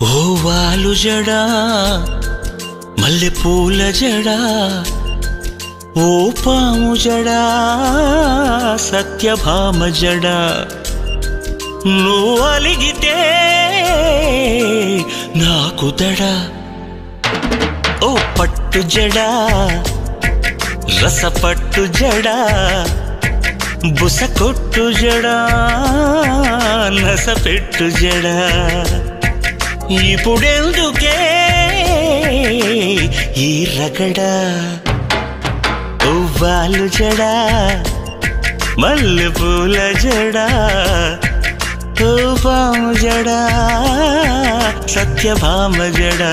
ఓ వాలు జడా మల్లె పూల జడా ఓ పాము జడా సత్యభామ జడా నువ్వు అలిగితే నాకు దడా ఓ పట్టు జడా రసపట్టు జడా బుస కొట్టు జడా నసపెట్టు జడా ఇప్పుడెందుకే ఈ రగడా ఓ వాలు జడా మల్లె పూల జడా ఓ పాము జడా సత్యభామ జడా